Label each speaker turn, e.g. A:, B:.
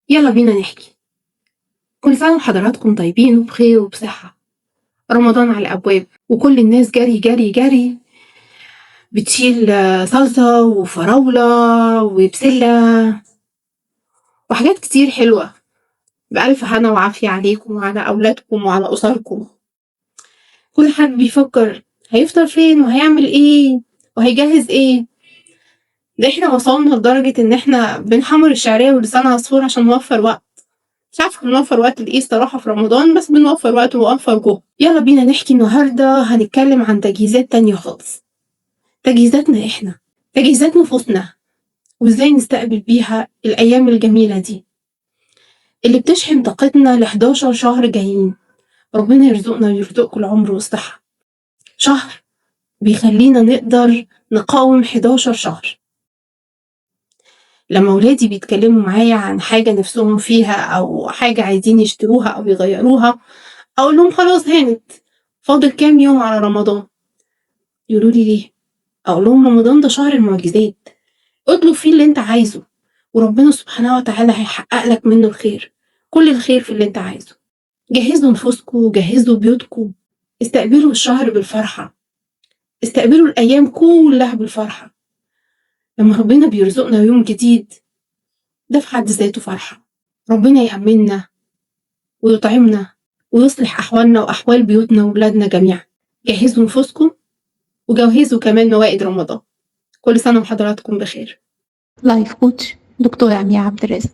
A: يلا بينا نحكي. كل سنة وحضراتكم طيبين وبخير وبصحة. رمضان على الأبواب وكل الناس جري جري جري بتشيل صلصة وفراولة وبسلة وحاجات كتير حلوة. بألف هنا وعافية عليكم وعلى أولادكم وعلى أسركم. كل حد بيفكر هيفطر فين وهيعمل ايه وهيجهز ايه. ده احنا وصلنا لدرجة ان احنا بنحمر الشعرية ولسان عصفور عشان نوفر وقت. مش عارفة بنوفر وقت لإيه الصراحة في رمضان، بس بنوفر وقت ونوفر جهد. يلا بينا نحكي النهاردة. هنتكلم عن تجهيزات تانية خالص، تجهيزاتنا احنا، تجهيزات نفوسنا، وازاي نستقبل بيها الأيام الجميلة دي اللي بتشحن طاقتنا ل11 شهر جايين. ربنا يرزقنا ويرزقكم العمر والصحة. شهر بيخلينا نقدر نقاوم 11 شهر. لما ولادي بيتكلموا معايا عن حاجة نفسهم فيها أو حاجة عايزين يشتروها أو يغيروها، أقول لهم خلاص هانت، فاضل كام يوم على رمضان. يقولوا لي ليه؟ أقول لهم رمضان ده شهر المعجزات، اطلب فيه اللي انت عايزه وربنا سبحانه وتعالى هيحقق لك منه الخير، كل الخير في اللي انت عايزه. جهزوا نفوسكم وجهزوا بيوتكم، استقبلوا الشهر بالفرحة، استقبلوا الأيام كلها بالفرحة. لما ربنا بيرزقنا يوم جديد ده في حد ذاته فرحة. ربنا يأمننا ويطعمنا ويصلح أحوالنا وأحوال بيوتنا وولادنا جميعا. جهزوا نفوسكم وجهزوا كمان موائد رمضان. كل سنة وحضراتكم بخير.
B: لايف كوتش دكتورة أمية عبد الرازق.